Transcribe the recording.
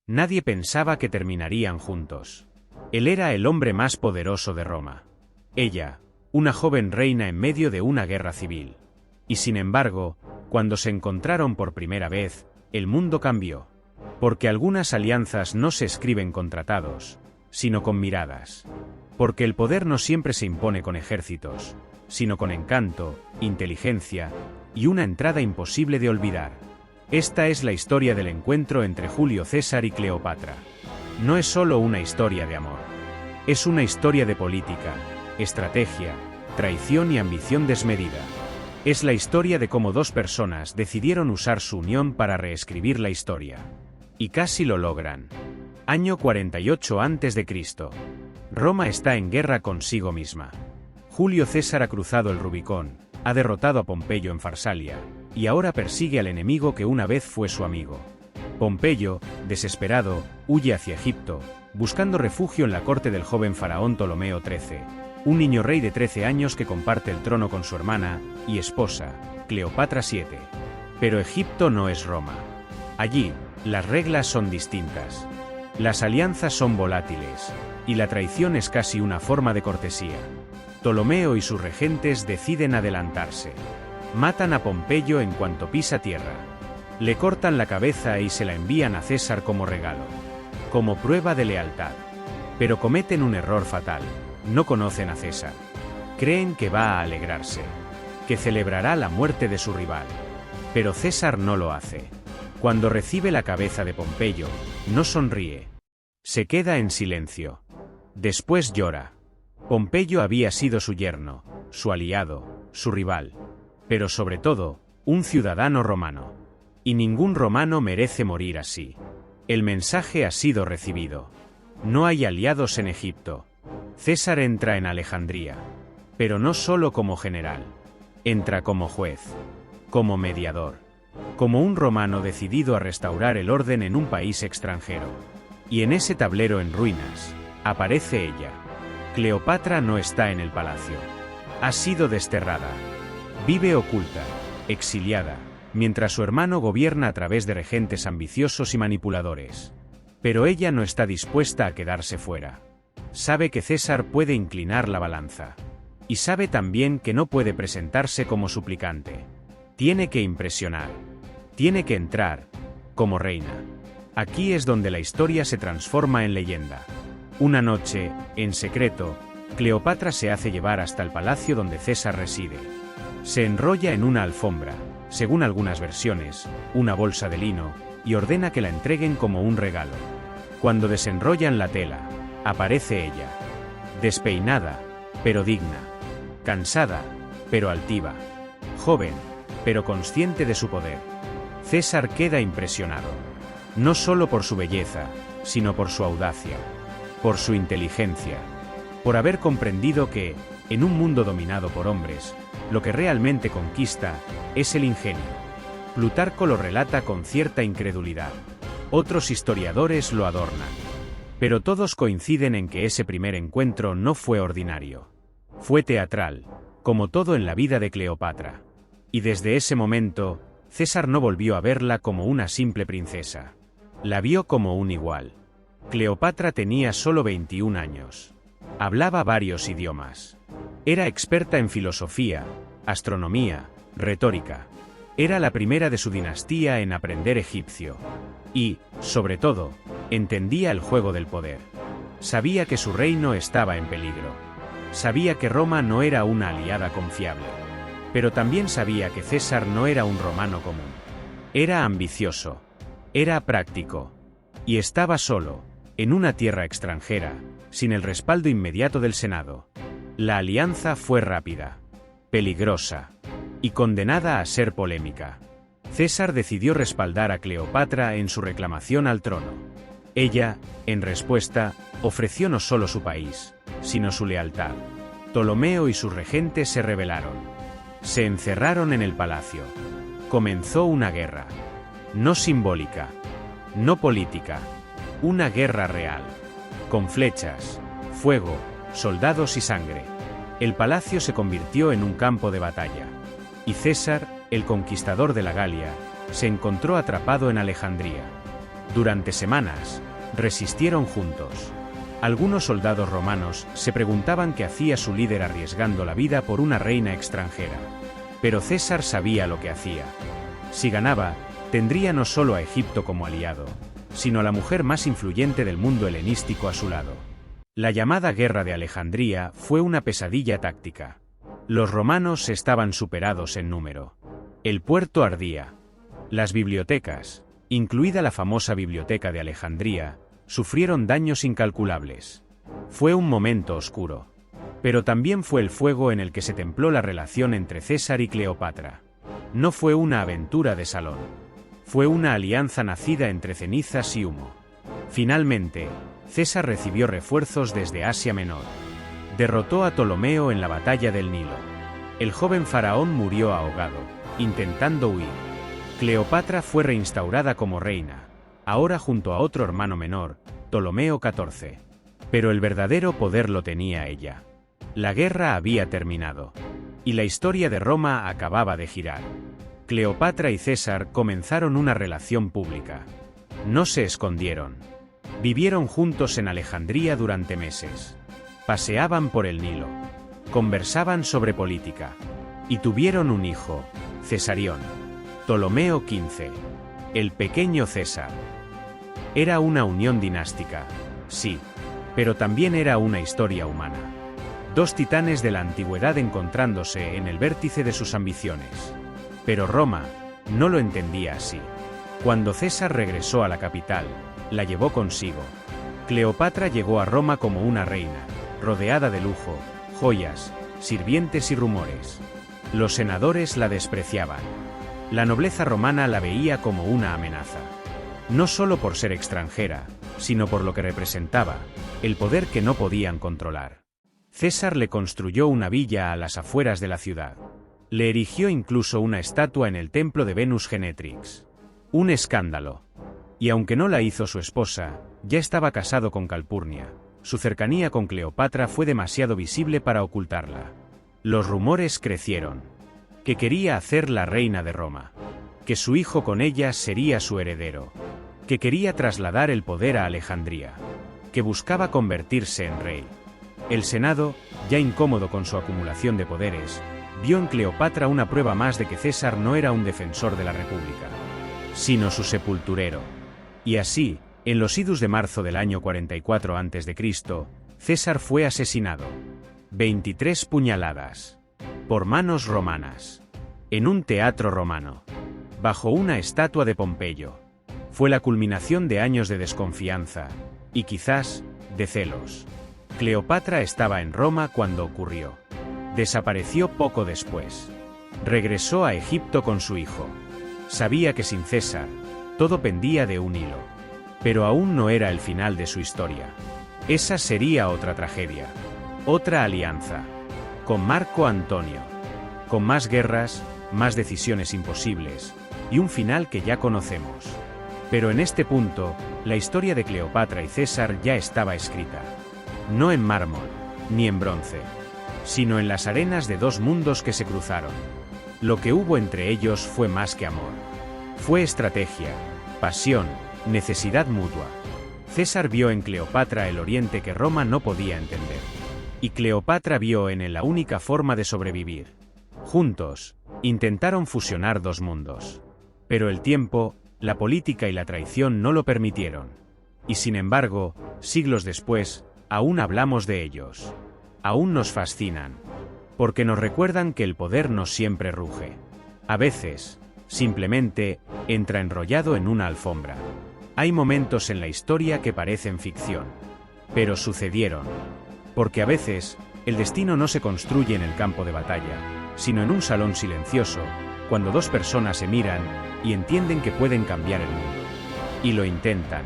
Nadie pensaba que terminarían juntos. Él era el hombre más poderoso de Roma. Ella, una joven reina en medio de una guerra civil. Y sin embargo, cuando se encontraron por primera vez, el mundo cambió. Porque algunas alianzas no se escriben con tratados, sino con miradas. Porque el poder no siempre se impone con ejércitos, sino con encanto, inteligencia y una entrada imposible de olvidar. Esta es la historia del encuentro entre Julio César y Cleopatra. No es solo una historia de amor. Es una historia de política, estrategia, traición y ambición desmedida. Es la historia de cómo dos personas decidieron usar su unión para reescribir la historia. Y casi lo logran. Año 48 a.C. Roma está en guerra consigo misma. Julio César ha cruzado el Rubicón, ha derrotado a Pompeyo en Farsalia, y ahora persigue al enemigo que una vez fue su amigo. Pompeyo, desesperado, huye hacia Egipto, buscando refugio en la corte del joven faraón Ptolomeo XIII, un niño rey de 13 años que comparte el trono con su hermana y esposa, Cleopatra VII. Pero Egipto no es Roma. Allí, las reglas son distintas. Las alianzas son volátiles, y la traición es casi una forma de cortesía. Ptolomeo y sus regentes deciden adelantarse. Matan a Pompeyo en cuanto pisa tierra. Le cortan la cabeza y se la envían a César como regalo, como prueba de lealtad. Pero cometen un error fatal. No conocen a César. Creen que va a alegrarse, que celebrará la muerte de su rival. Pero César no lo hace. Cuando recibe la cabeza de Pompeyo, no sonríe. Se queda en silencio. Después llora. Pompeyo había sido su yerno, su aliado, su rival. Pero sobre todo, un ciudadano romano. Y ningún romano merece morir así. El mensaje ha sido recibido. No hay aliados en Egipto. César entra en Alejandría. Pero no solo como general. Entra como juez. Como mediador. Como un romano decidido a restaurar el orden en un país extranjero. Y en ese tablero en ruinas, aparece ella. Cleopatra no está en el palacio. Ha sido desterrada. Vive oculta, exiliada, mientras su hermano gobierna a través de regentes ambiciosos y manipuladores. Pero ella no está dispuesta a quedarse fuera. Sabe que César puede inclinar la balanza. Y sabe también que no puede presentarse como suplicante. Tiene que impresionar. Tiene que entrar, como reina. Aquí es donde la historia se transforma en leyenda. Una noche, en secreto, Cleopatra se hace llevar hasta el palacio donde César reside. Se enrolla en una alfombra, según algunas versiones, una bolsa de lino, y ordena que la entreguen como un regalo. Cuando desenrollan la tela, aparece ella. Despeinada, pero digna. Cansada, pero altiva. Joven, pero consciente de su poder. César queda impresionado. No solo por su belleza, sino por su audacia. Por su inteligencia. Por haber comprendido que, en un mundo dominado por hombres, lo que realmente conquista es el ingenio. Plutarco lo relata con cierta incredulidad. Otros historiadores lo adornan. Pero todos coinciden en que ese primer encuentro no fue ordinario. Fue teatral, como todo en la vida de Cleopatra. Y desde ese momento, César no volvió a verla como una simple princesa. La vio como un igual. Cleopatra tenía solo 21 años. Hablaba varios idiomas. Era experta en filosofía, astronomía, retórica. Era la primera de su dinastía en aprender egipcio. Y, sobre todo, entendía el juego del poder. Sabía que su reino estaba en peligro. Sabía que Roma no era una aliada confiable. Pero también sabía que César no era un romano común. Era ambicioso. Era práctico. Y estaba solo, en una tierra extranjera, sin el respaldo inmediato del Senado. La alianza fue rápida, peligrosa y condenada a ser polémica. César decidió respaldar a Cleopatra en su reclamación al trono. Ella, en respuesta, ofreció no solo su país, sino su lealtad. Ptolomeo y sus regentes se rebelaron. Se encerraron en el palacio. Comenzó una guerra. No simbólica, no política, una guerra real. Con flechas, fuego, soldados y sangre. El palacio se convirtió en un campo de batalla. Y César, el conquistador de la Galia, se encontró atrapado en Alejandría. Durante semanas, resistieron juntos. Algunos soldados romanos se preguntaban qué hacía su líder arriesgando la vida por una reina extranjera. Pero César sabía lo que hacía. Si ganaba, tendría no solo a Egipto como aliado, sino a la mujer más influyente del mundo helenístico a su lado. La llamada Guerra de Alejandría fue una pesadilla táctica. Los romanos estaban superados en número. El puerto ardía. Las bibliotecas, incluida la famosa Biblioteca de Alejandría, sufrieron daños incalculables. Fue un momento oscuro. Pero también fue el fuego en el que se templó la relación entre César y Cleopatra. No fue una aventura de salón. Fue una alianza nacida entre cenizas y humo. Finalmente, César recibió refuerzos desde Asia Menor. Derrotó a Ptolomeo en la batalla del Nilo. El joven faraón murió ahogado, intentando huir. Cleopatra fue reinstaurada como reina, ahora junto a otro hermano menor, Ptolomeo XIV. Pero el verdadero poder lo tenía ella. La guerra había terminado. Y la historia de Roma acababa de girar. Cleopatra y César comenzaron una relación pública. No se escondieron. Vivieron juntos en Alejandría durante meses. Paseaban por el Nilo. Conversaban sobre política. Y tuvieron un hijo, Cesarión. Ptolomeo XV. El pequeño César. Era una unión dinástica, sí, pero también era una historia humana. Dos titanes de la antigüedad encontrándose en el vértice de sus ambiciones. Pero Roma no lo entendía así. Cuando César regresó a la capital, la llevó consigo. Cleopatra llegó a Roma como una reina, rodeada de lujo, joyas, sirvientes y rumores. Los senadores la despreciaban. La nobleza romana la veía como una amenaza. No solo por ser extranjera, sino por lo que representaba, el poder que no podían controlar. César le construyó una villa a las afueras de la ciudad. Le erigió incluso una estatua en el templo de Venus Genetrix. Un escándalo. Y aunque no la hizo su esposa, ya estaba casado con Calpurnia. Su cercanía con Cleopatra fue demasiado visible para ocultarla. Los rumores crecieron. Que quería hacerla reina de Roma. Que su hijo con ella sería su heredero. Que quería trasladar el poder a Alejandría. Que buscaba convertirse en rey. El Senado, ya incómodo con su acumulación de poderes, vio en Cleopatra una prueba más de que César no era un defensor de la República, sino su sepulturero. Y así, en los idus de marzo del año 44 a.C., César fue asesinado. 23 puñaladas. Por manos romanas. En un teatro romano. Bajo una estatua de Pompeyo. Fue la culminación de años de desconfianza, y quizás, de celos. Cleopatra estaba en Roma cuando ocurrió. Desapareció poco después. Regresó a Egipto con su hijo. Sabía que sin César, todo pendía de un hilo. Pero aún no era el final de su historia. Esa sería otra tragedia. Otra alianza. Con Marco Antonio. Con más guerras, más decisiones imposibles, y un final que ya conocemos. Pero en este punto, la historia de Cleopatra y César ya estaba escrita. No en mármol, ni en bronce, sino en las arenas de dos mundos que se cruzaron. Lo que hubo entre ellos fue más que amor. Fue estrategia, pasión, necesidad mutua. César vio en Cleopatra el oriente que Roma no podía entender. Y Cleopatra vio en él la única forma de sobrevivir. Juntos, intentaron fusionar dos mundos. Pero el tiempo, la política y la traición no lo permitieron. Y sin embargo, siglos después, aún hablamos de ellos. Aún nos fascinan. Porque nos recuerdan que el poder no siempre ruge. A veces, simplemente, entra enrollado en una alfombra. Hay momentos en la historia que parecen ficción. Pero sucedieron. Porque a veces, el destino no se construye en el campo de batalla, sino en un salón silencioso, cuando dos personas se miran y entienden que pueden cambiar el mundo. Y lo intentan.